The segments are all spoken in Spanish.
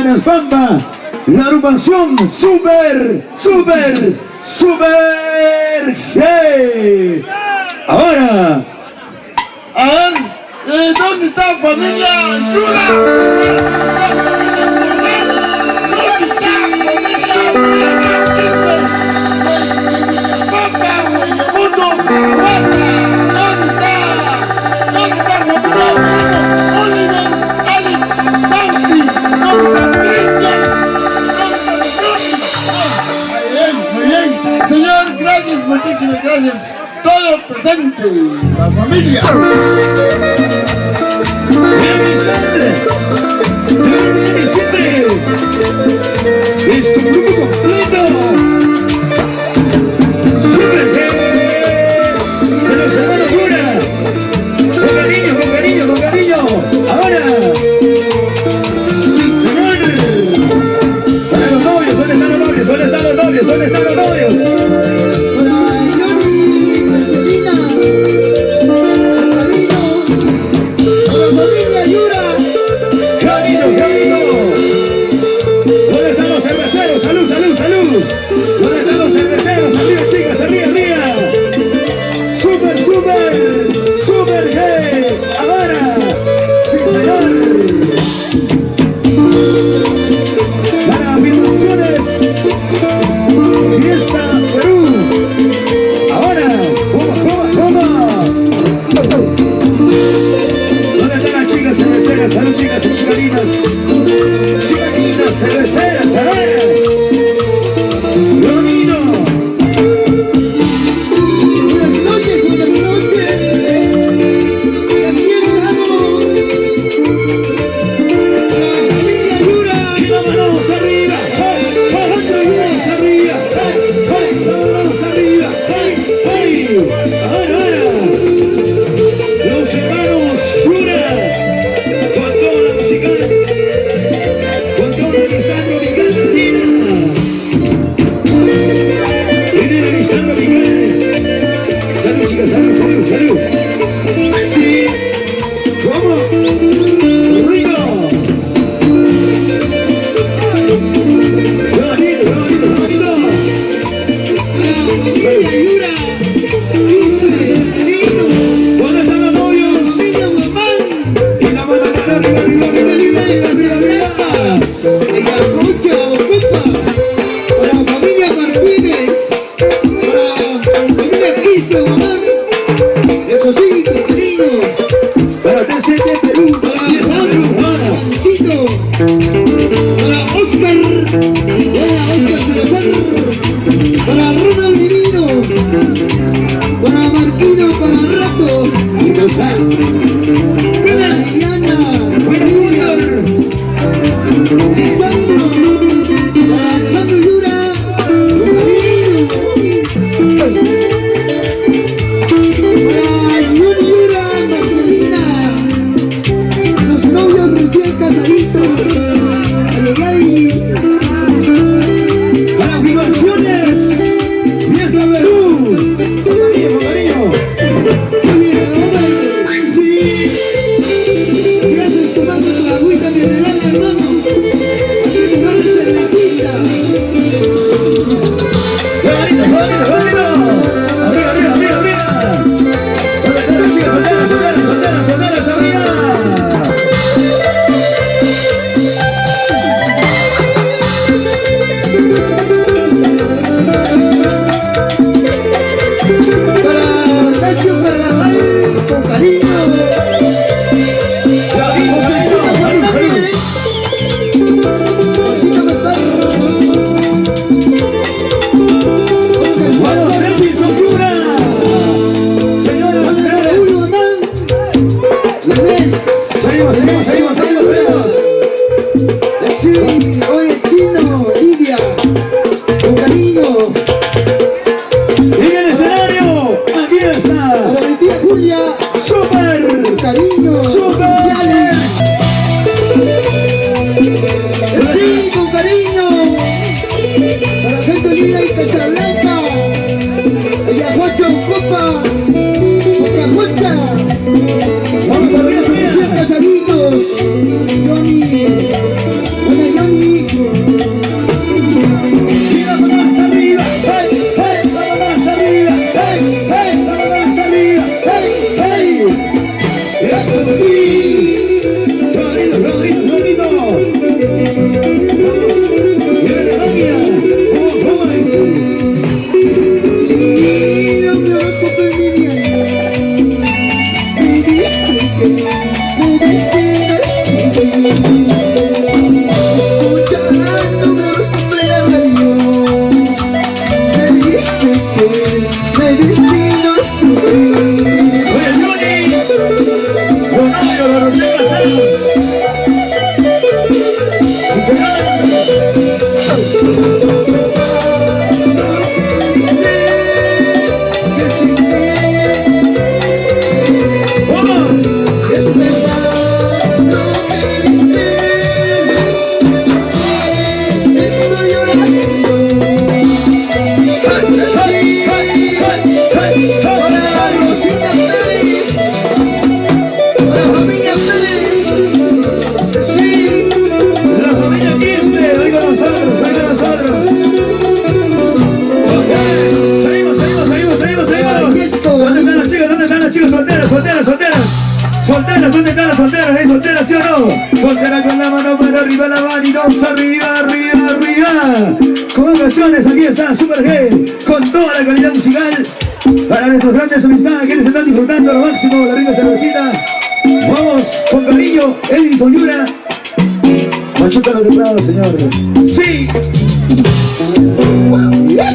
Buenas Bamba, la agrupación Super G. Ahora, a ver, ¿dónde está familia Yura? ¿Dónde está familia Papá, Guayamundo, Guasa? ¿Dónde está familia Oliver, Alex, Nancy? ¿Dónde está Cristian? Muy bien. Señor, gracias, muchísimas gracias. Todo presente, la familia. siempre es tu grupo completo. Super G de los hermanos Yura. Con cariño, con cariño, con cariño. Ahora, sí, señor. Para los novios, ¿dónde están los novios? ¿Dónde están los novios? ¿Dónde están los novios? Super G. Ahora, sí señor. Para afirmaciones, Fiesta Perú. Ahora, ¿cómo? ¿Dónde están las chicas cerveceras? Salud, chicas chicaninas. Chicaninas cerveceras, a ver. Vamos a ver, casaditos. Johnny, sé que me destino a sufrir. Oye, Johnny, con novio de los recién casados. Sí, señor. Solteras, ¿dónde están las solteras? ¿Hay solteras, sí o no? Solteras con la mano para arriba, la manitos arriba, arriba, arriba. Con canciones, aquí está Super G, con toda la calidad musical para nuestros grandes amistades que les están disfrutando a lo máximo la rica cervecita. Vamos con cariño, Edison Yura. Machuca los teclados, señor. Sí.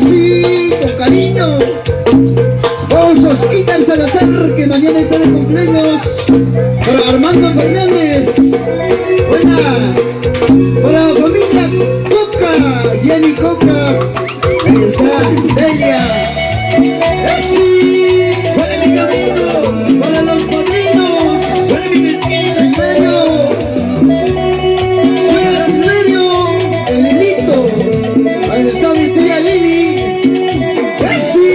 Sí, con cariño. Vamos, Osquita el Salazar, que mañana está de cumpleaños. Para Armando Fernández. Buena. Para la familia Coca, Jenny Coca. Ahí está, Delia. Sí. ¡Vale mi camino! Para los padrinos. ¡Vale mi destino! Silverio. Para Silverio. El Lilito. Ahí está mi tía Lili. Sí.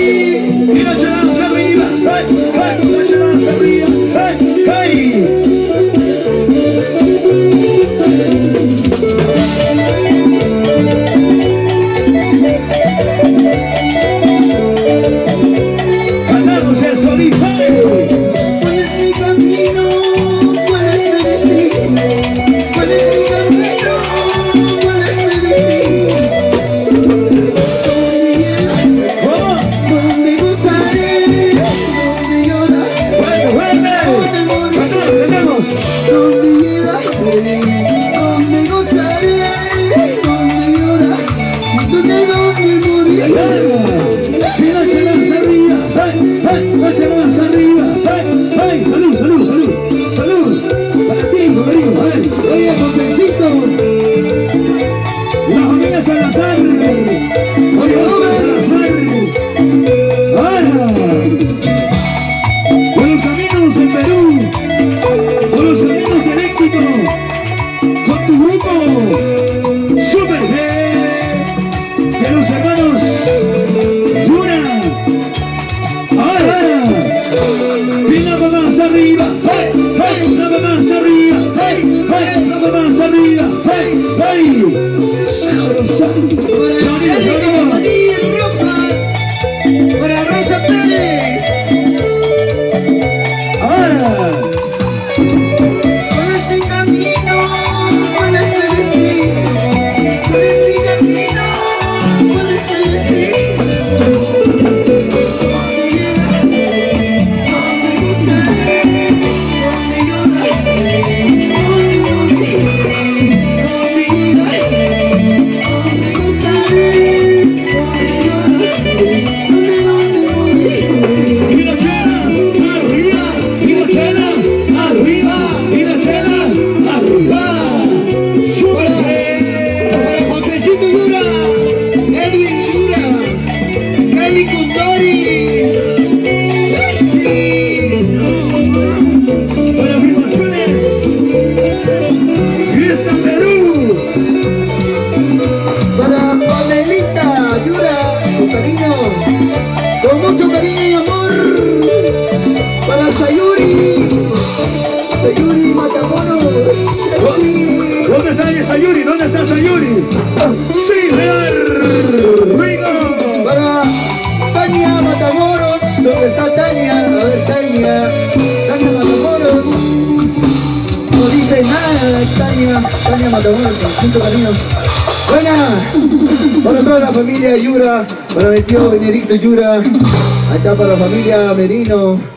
Y la chavos arriba, hey, hey, la chavos arriba, hey, hey. Ganamos esto, dice. ¿Cuál es mi camino? ¿Cuál es mi destino? ¿Cuál es mi camino? ¿Cuál es mi destino? ¿Cómo? ¿Dónde gozaré? ¿Dónde lloraré? ¡Fuerte, fuerte! ¡Nosotros tenemos! ¿Dónde llegaré? ¿Dónde gozaré? ¿Dónde lloraré? ¿Dónde moriré? ¡Y la chavos arriba, hey, hey, la chavos arriba, hey, hey. ¡Salud, salud, salud! ¡Salud! ¡Para ti, Rodrigo, hey! Oye, Josécito. ¡La familia Salazar! ¡Oye, Salazar! ¡Ahora! Por los caminos en Perú, por los caminos del éxito, con tu grupo Super G, de los hermanos Yura. ¡Ahora! ¡Y nada más arriba! ¡Hey! ¡Hey! ¡Nada más arriba! ¡Hey! ¡Hey! ¡Nada más arriba! ¡Hey! ¡Hey! Para Erika María Rojas. Para Rosa Pérez. ¡Ahora! ¿Cuál es mi camino? ¿Cuál es mi destino? ¿Cuál es mi camino? ¿Cuál es mi destino? ¿Dónde llegaré? ¿Dónde gozaré? ¿Dónde lloraré? ¿Dónde moriré? ¿Dónde llegaré? ¿Dónde gozaré? ¿Dónde lloraré? ¿Dónde moriré? ¡Y las chelas arriba! ¡Y las chelas arriba! ¡Y las chelas arriba! ¡Super G! Para Josécito Yura, Edwin Yura, Kelly Condori. Para afirmaciones, Fiesta Perú. Para Adelita Yura, con cariño, con mucho cariño y amor. Para Sayuri, Sayuri Matamoros. Sí. ¿Dónde está Sayuri? ¿Dónde está Sayuri? ¡Sí, Real! ¡Rigo! Para Tania Matamoros, ¿dónde está Tania? A ver, Tania Matamoros. No dice nada, Tania Matamoros, con mucho cariño. Buena, para toda la familia Yura, para mi tío Benedicto Yura, acá para la familia Merino.